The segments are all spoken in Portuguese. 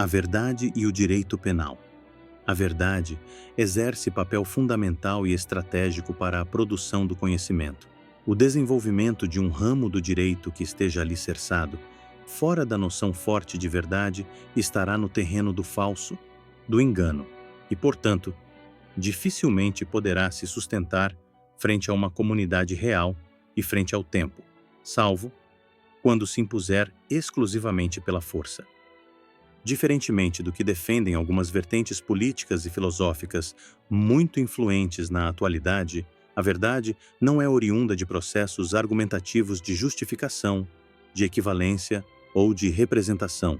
A verdade e o direito penal. A verdade exerce papel fundamental e estratégico para a produção do conhecimento. O desenvolvimento de um ramo do direito que esteja alicerçado fora da noção forte de verdade estará no terreno do falso, do engano, e, portanto, dificilmente poderá se sustentar frente a uma comunidade real e frente ao tempo, salvo quando se impuser exclusivamente pela força. Diferentemente do que defendem algumas vertentes políticas e filosóficas muito influentes na atualidade, a verdade não é oriunda de processos argumentativos de justificação, de equivalência ou de representação.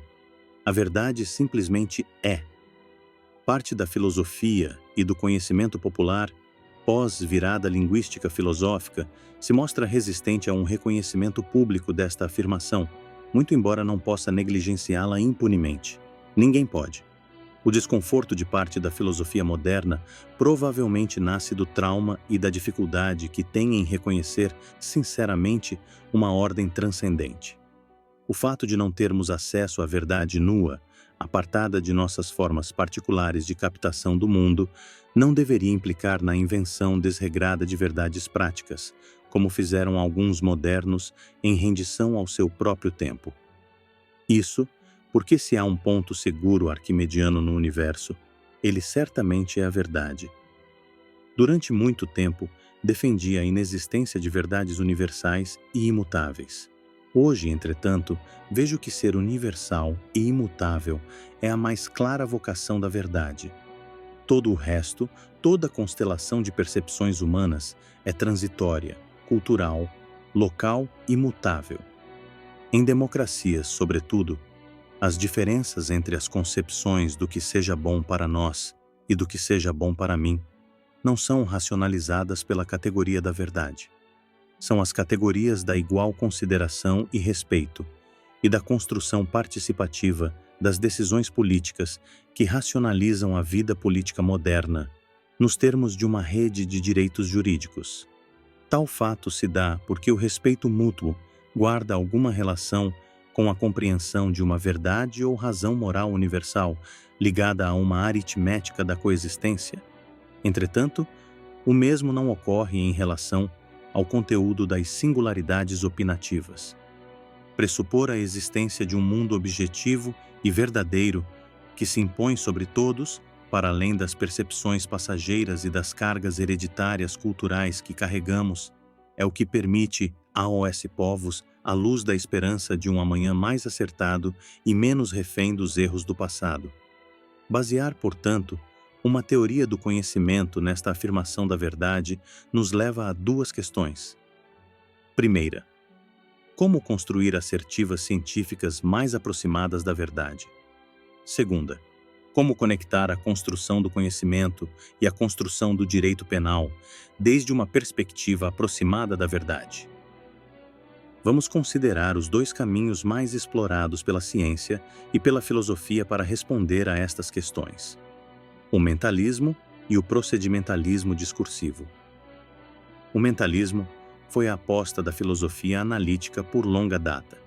A verdade simplesmente é. Parte da filosofia e do conhecimento popular, pós-virada linguística filosófica, se mostra resistente a um reconhecimento público desta afirmação, muito embora não possa negligenciá-la impunemente. Ninguém pode. O desconforto de parte da filosofia moderna provavelmente nasce do trauma e da dificuldade que tem em reconhecer, sinceramente, uma ordem transcendente. O fato de não termos acesso à verdade nua, apartada de nossas formas particulares de captação do mundo, não deveria implicar na invenção desregrada de verdades práticas, como fizeram alguns modernos em rendição ao seu próprio tempo. Isso porque se há um ponto seguro arquimediano no universo, ele certamente é a verdade. Durante muito tempo, defendi a inexistência de verdades universais e imutáveis. Hoje, entretanto, vejo que ser universal e imutável é a mais clara vocação da verdade. Todo o resto, toda constelação de percepções humanas é transitória, cultural, local e mutável. Em democracias, sobretudo, as diferenças entre as concepções do que seja bom para nós e do que seja bom para mim não são racionalizadas pela categoria da verdade. São as categorias da igual consideração e respeito e da construção participativa das decisões políticas que racionalizam a vida política moderna nos termos de uma rede de direitos jurídicos. Tal fato se dá porque o respeito mútuo guarda alguma relação com a compreensão de uma verdade ou razão moral universal ligada a uma aritmética da coexistência. Entretanto, o mesmo não ocorre em relação ao conteúdo das singularidades opinativas. Pressupor a existência de um mundo objetivo e verdadeiro que se impõe sobre todos, para além das percepções passageiras e das cargas hereditárias culturais que carregamos, é o que permite aos povos a luz da esperança de um amanhã mais acertado e menos refém dos erros do passado. Basear, portanto, uma teoria do conhecimento nesta afirmação da verdade nos leva a duas questões. Primeira, como construir assertivas científicas mais aproximadas da verdade? Segunda, como conectar a construção do conhecimento e a construção do direito penal desde uma perspectiva aproximada da verdade? Vamos considerar os dois caminhos mais explorados pela ciência e pela filosofia para responder a estas questões: o mentalismo e o procedimentalismo discursivo. O mentalismo foi a aposta da filosofia analítica por longa data.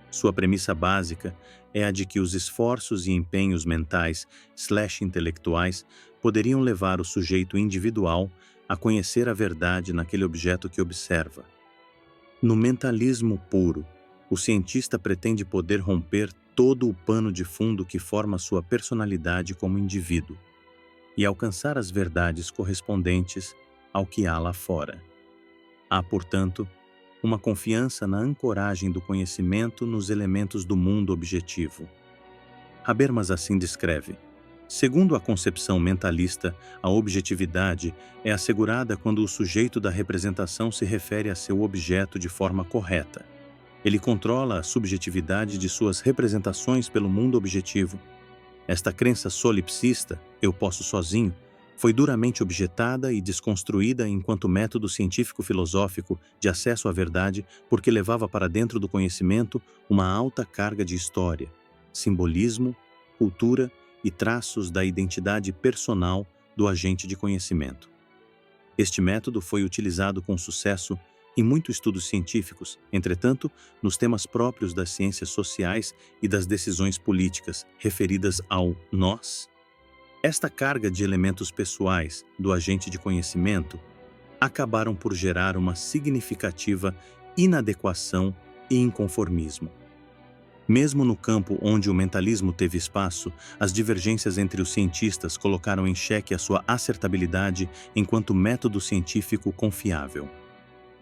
Sua premissa básica é a de que os esforços e empenhos mentais/intelectuais poderiam levar o sujeito individual a conhecer a verdade naquele objeto que observa. No mentalismo puro, o cientista pretende poder romper todo o pano de fundo que forma sua personalidade como indivíduo e alcançar as verdades correspondentes ao que há lá fora. Há, portanto, uma confiança na ancoragem do conhecimento nos elementos do mundo objetivo. Habermas assim descreve: segundo a concepção mentalista, a objetividade é assegurada quando o sujeito da representação se refere a seu objeto de forma correta. Ele controla a subjetividade de suas representações pelo mundo objetivo. Esta crença solipsista, eu posso sozinho, foi duramente objetada e desconstruída enquanto método científico-filosófico de acesso à verdade, porque levava para dentro do conhecimento uma alta carga de história, simbolismo, cultura e traços da identidade personal do agente de conhecimento. Este método foi utilizado com sucesso Em muitos estudos científicos, entretanto, nos temas próprios das ciências sociais e das decisões políticas referidas ao nós, esta carga de elementos pessoais do agente de conhecimento acabaram por gerar uma significativa inadequação e inconformismo. Mesmo no campo onde o mentalismo teve espaço, as divergências entre os cientistas colocaram em xeque a sua acertabilidade enquanto método científico confiável.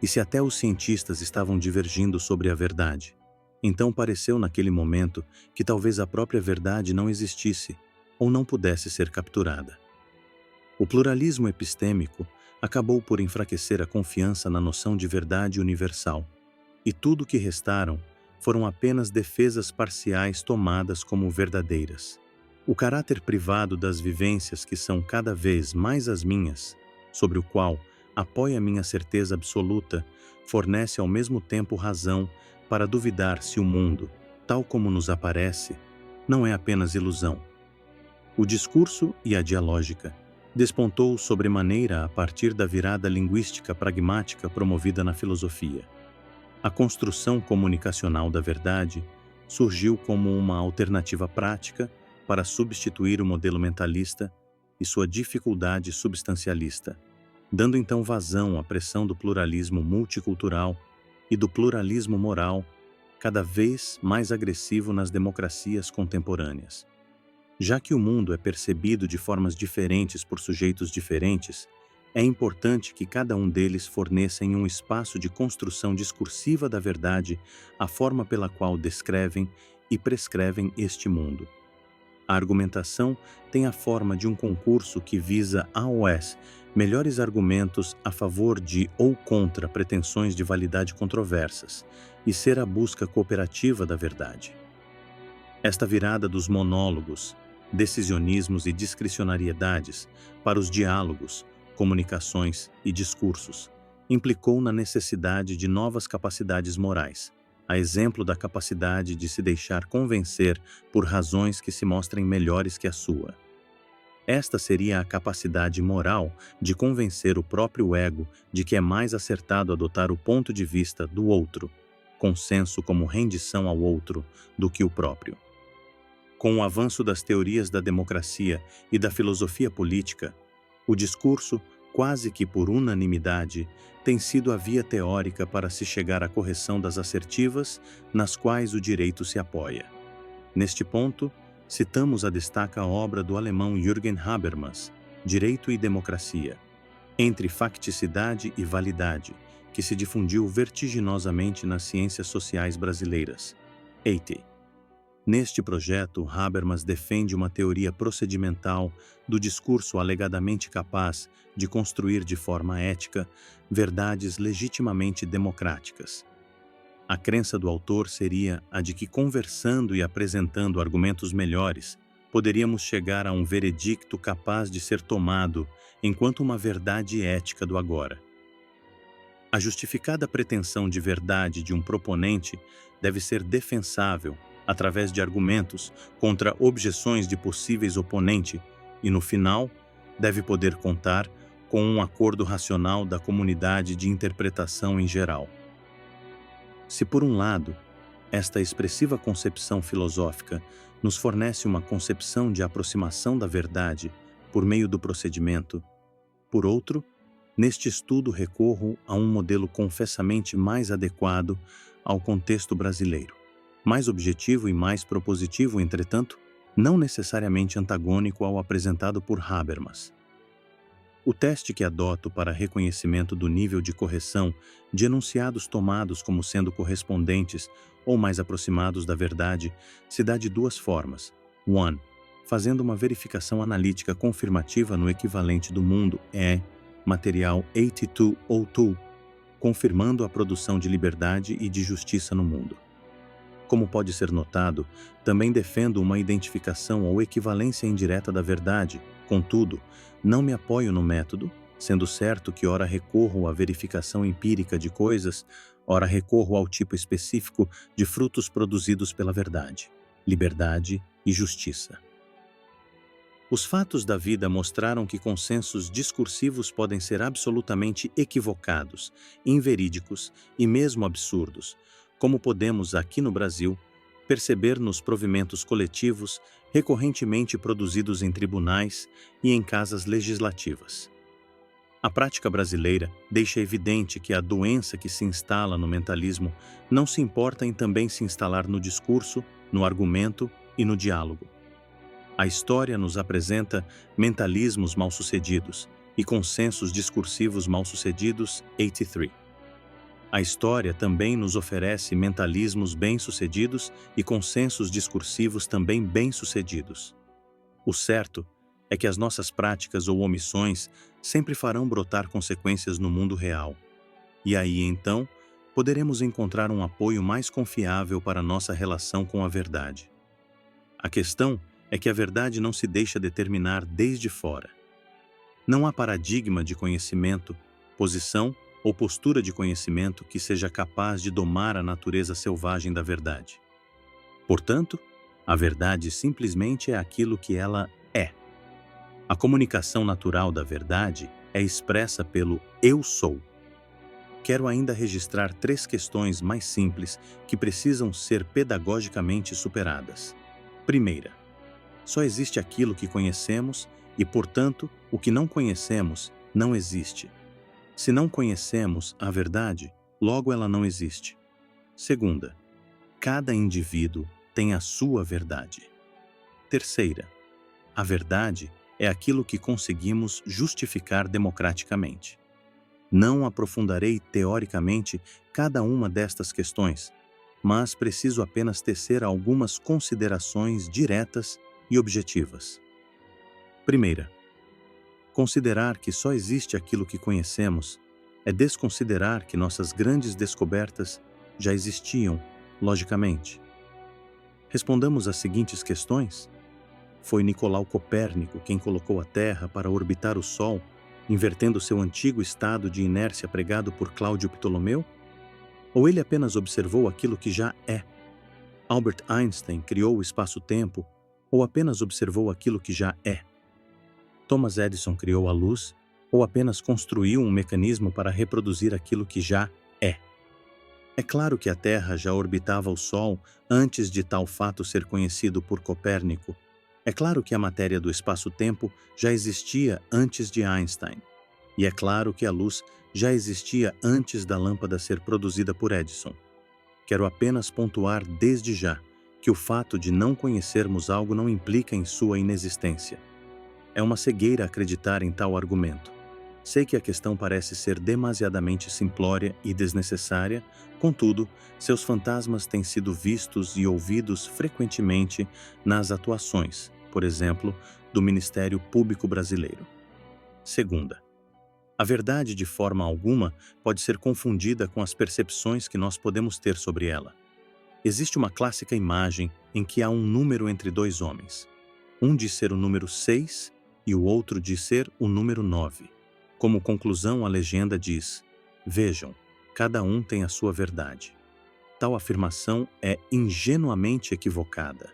E se até os cientistas estavam divergindo sobre a verdade, então pareceu naquele momento que talvez a própria verdade não existisse ou não pudesse ser capturada. O pluralismo epistêmico acabou por enfraquecer a confiança na noção de verdade universal, e tudo o que restaram foram apenas defesas parciais tomadas como verdadeiras. O caráter privado das vivências que são cada vez mais as minhas, sobre o qual apoia minha certeza absoluta, fornece ao mesmo tempo razão para duvidar se o mundo, tal como nos aparece, não é apenas ilusão. O discurso e a dialógica despontou sobremaneira a partir da virada linguística pragmática promovida na filosofia. A construção comunicacional da verdade surgiu como uma alternativa prática para substituir o modelo mentalista e sua dificuldade substancialista, dando então vazão à pressão do pluralismo multicultural e do pluralismo moral cada vez mais agressivo nas democracias contemporâneas. Já que o mundo é percebido de formas diferentes por sujeitos diferentes, é importante que cada um deles forneça em um espaço de construção discursiva da verdade a forma pela qual descrevem e prescrevem este mundo. A argumentação tem a forma de um concurso que visa AOS, melhores argumentos a favor de ou contra pretensões de validade controversas, e ser a busca cooperativa da verdade. Esta virada dos monólogos, decisionismos e discricionariedades para os diálogos, comunicações e discursos implicou na necessidade de novas capacidades morais, a exemplo da capacidade de se deixar convencer por razões que se mostrem melhores que a sua. Esta seria a capacidade moral de convencer o próprio ego de que é mais acertado adotar o ponto de vista do outro, consenso como rendição ao outro, do que o próprio. Com o avanço das teorias da democracia e da filosofia política, o discurso, quase que por unanimidade, tem sido a via teórica para se chegar à correção das assertivas nas quais o direito se apoia. Neste ponto, citamos a destaca a obra do alemão Jürgen Habermas, Direito e Democracia, entre facticidade e validade, que se difundiu vertiginosamente nas ciências sociais brasileiras. EITE. Neste projeto, Habermas defende uma teoria procedimental do discurso alegadamente capaz de construir de forma ética verdades legitimamente democráticas. A crença do autor seria a de que, conversando e apresentando argumentos melhores, poderíamos chegar a um veredicto capaz de ser tomado enquanto uma verdade ética do agora. A justificada pretensão de verdade de um proponente deve ser defensável através de argumentos contra objeções de possíveis oponentes e, no final, deve poder contar com um acordo racional da comunidade de interpretação em geral. Se, por um lado, esta expressiva concepção filosófica nos fornece uma concepção de aproximação da verdade por meio do procedimento, por outro, neste estudo recorro a um modelo confessamente mais adequado ao contexto brasileiro, mais objetivo e mais propositivo, entretanto, não necessariamente antagônico ao apresentado por Habermas. O teste que adoto para reconhecimento do nível de correção de enunciados tomados como sendo correspondentes ou mais aproximados da verdade se dá de duas formas. 1. Fazendo uma verificação analítica confirmativa no equivalente do mundo material 8202, confirmando a produção de liberdade e de justiça no mundo. Como pode ser notado, também defendo uma identificação ou equivalência indireta da verdade, contudo, não me apoio no método, sendo certo que ora recorro à verificação empírica de coisas, ora recorro ao tipo específico de frutos produzidos pela verdade, liberdade e justiça. Os fatos da vida mostraram que consensos discursivos podem ser absolutamente equivocados, inverídicos e mesmo absurdos, como podemos, aqui no Brasil, perceber nos provimentos coletivos recorrentemente produzidos em tribunais e em casas legislativas. A prática brasileira deixa evidente que a doença que se instala no mentalismo não se importa em também se instalar no discurso, no argumento e no diálogo. A história nos apresenta mentalismos mal-sucedidos e consensos discursivos mal-sucedidos, 83. A história também nos oferece mentalismos bem-sucedidos e consensos discursivos também bem-sucedidos. O certo é que as nossas práticas ou omissões sempre farão brotar consequências no mundo real. E aí, então, poderemos encontrar um apoio mais confiável para nossa relação com a verdade. A questão é que a verdade não se deixa determinar desde fora. Não há paradigma de conhecimento, posição ou postura de conhecimento que seja capaz de domar a natureza selvagem da verdade. Portanto, a verdade simplesmente é aquilo que ela é. A comunicação natural da verdade é expressa pelo eu sou. Quero ainda registrar 3 questões mais simples que precisam ser pedagogicamente superadas. Primeira, só existe aquilo que conhecemos e, portanto, o que não conhecemos não existe. Se não conhecemos a verdade, logo ela não existe. Segunda, cada indivíduo tem a sua verdade. Terceira, a verdade é aquilo que conseguimos justificar democraticamente. Não aprofundarei teoricamente cada uma destas questões, mas preciso apenas tecer algumas considerações diretas e objetivas. Primeira, considerar que só existe aquilo que conhecemos é desconsiderar que nossas grandes descobertas já existiam, logicamente. Respondamos às seguintes questões. Foi Nicolau Copérnico quem colocou a Terra para orbitar o Sol, invertendo seu antigo estado de inércia pregado por Cláudio Ptolomeu? Ou ele apenas observou aquilo que já é? Albert Einstein criou o espaço-tempo ou apenas observou aquilo que já é? Thomas Edison criou a luz ou apenas construiu um mecanismo para reproduzir aquilo que já é? É claro que a Terra já orbitava o Sol antes de tal fato ser conhecido por Copérnico. É claro que a matéria do espaço-tempo já existia antes de Einstein. E é claro que a luz já existia antes da lâmpada ser produzida por Edison. Quero apenas pontuar desde já que o fato de não conhecermos algo não implica em sua inexistência. É uma cegueira acreditar em tal argumento. Sei que a questão parece ser demasiadamente simplória e desnecessária, contudo, seus fantasmas têm sido vistos e ouvidos frequentemente nas atuações, por exemplo, do Ministério Público Brasileiro. Segunda, a verdade de forma alguma pode ser confundida com as percepções que nós podemos ter sobre ela. Existe uma clássica imagem em que há um número entre 2 homens. Um diz ser o número 6 e o outro diz ser o número 9. Como conclusão, a legenda diz: vejam, cada um tem a sua verdade. Tal afirmação é ingenuamente equivocada.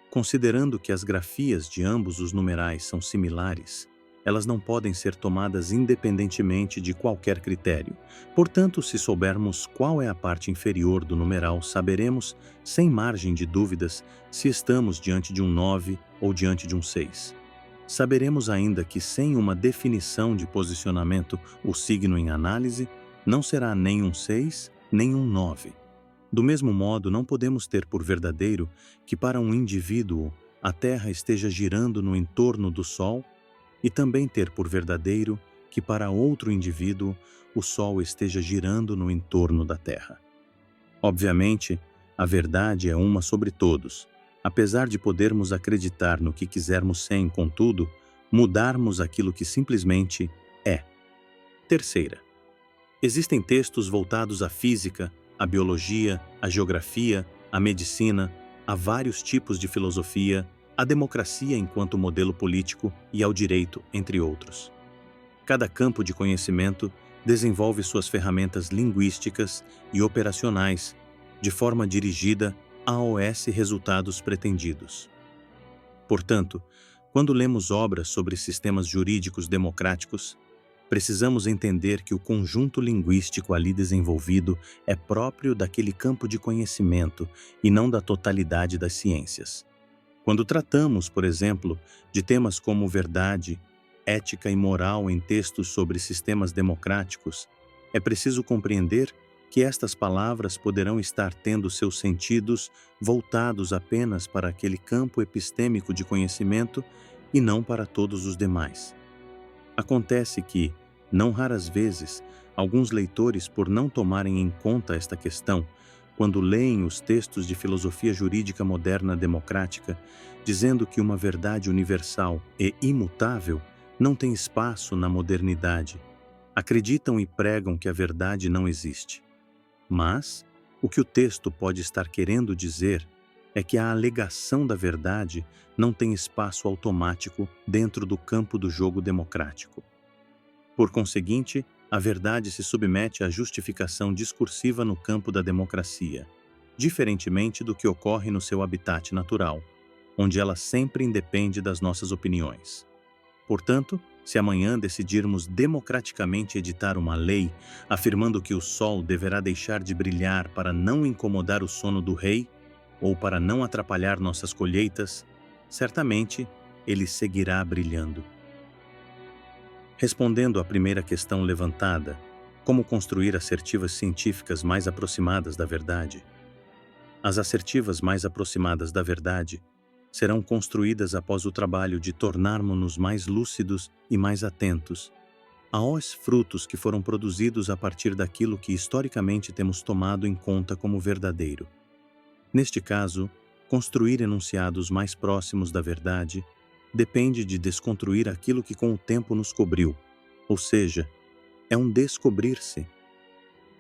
Considerando que as grafias de ambos os numerais são similares, elas não podem ser tomadas independentemente de qualquer critério. Portanto, se soubermos qual é a parte inferior do numeral, saberemos, sem margem de dúvidas, se estamos diante de um 9 ou diante de um 6. Saberemos ainda que, sem uma definição de posicionamento, o signo em análise não será nem um 6, nem um 9. Do mesmo modo, não podemos ter por verdadeiro que para um indivíduo a Terra esteja girando no entorno do Sol e também ter por verdadeiro que para outro indivíduo o Sol esteja girando no entorno da Terra. Obviamente, a verdade é uma sobre todos, apesar de podermos acreditar no que quisermos sem, contudo, mudarmos aquilo que simplesmente é. Terceira, existem textos voltados à física, à biologia, à geografia, à medicina, a vários tipos de filosofia, à democracia enquanto modelo político e ao direito, entre outros. Cada campo de conhecimento desenvolve suas ferramentas linguísticas e operacionais de forma dirigida a resultados pretendidos. Portanto, Quando lemos obras sobre sistemas jurídicos democráticos, precisamos entender que o conjunto linguístico ali desenvolvido é próprio daquele campo de conhecimento e não da totalidade das ciências. Quando tratamos, por exemplo, de temas como verdade, ética e moral em textos sobre sistemas democráticos, é preciso compreender que estas palavras poderão estar tendo seus sentidos voltados apenas para aquele campo epistêmico de conhecimento e não para todos os demais. Acontece que, não raras vezes, alguns leitores, por não tomarem em conta esta questão, quando leem os textos de filosofia jurídica moderna democrática, dizendo que uma verdade universal e imutável não tem espaço na modernidade, acreditam e pregam que a verdade não existe. Mas, o que o texto pode estar querendo dizer é que a alegação da verdade não tem espaço automático dentro do campo do jogo democrático. Por conseguinte, a verdade se submete à justificação discursiva no campo da democracia, diferentemente do que ocorre no seu habitat natural, onde ela sempre independe das nossas opiniões. Portanto, se amanhã decidirmos democraticamente editar uma lei afirmando que o sol deverá deixar de brilhar para não incomodar o sono do rei ou para não atrapalhar nossas colheitas, certamente ele seguirá brilhando. Respondendo à primeira questão levantada, como construir assertivas científicas mais aproximadas da verdade? As assertivas mais aproximadas da verdade serão construídas após o trabalho de tornarmos-nos mais lúcidos e mais atentos aos frutos que foram produzidos a partir daquilo que historicamente temos tomado em conta como verdadeiro. Neste caso, construir enunciados mais próximos da verdade depende de desconstruir aquilo que com o tempo nos cobriu, ou seja, é um descobrir-se.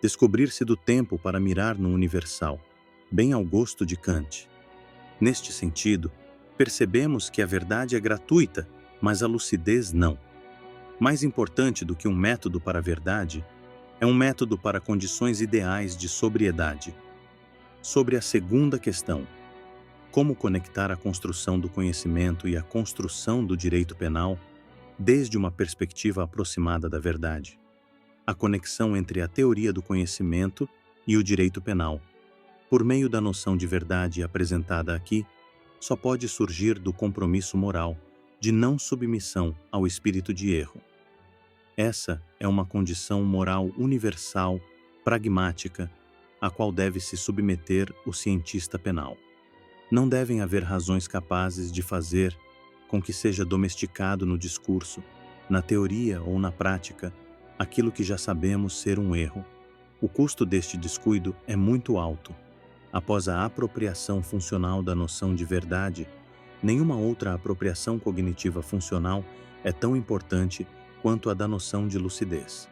Descobrir-se do tempo para mirar no universal, bem ao gosto de Kant. Neste sentido, percebemos que a verdade é gratuita, mas a lucidez não. Mais importante do que um método para a verdade, é um método para condições ideais de sobriedade. Sobre a segunda questão, como conectar a construção do conhecimento e a construção do direito penal desde uma perspectiva aproximada da verdade? A conexão entre a teoria do conhecimento e o direito penal, por meio da noção de verdade apresentada aqui, só pode surgir do compromisso moral de não submissão ao espírito de erro. Essa é uma condição moral universal, pragmática, a qual deve se submeter o cientista penal. Não devem haver razões capazes de fazer com que seja domesticado no discurso, na teoria ou na prática, aquilo que já sabemos ser um erro. O custo deste descuido é muito alto. Após a apropriação funcional da noção de verdade, nenhuma outra apropriação cognitiva funcional é tão importante quanto a da noção de lucidez.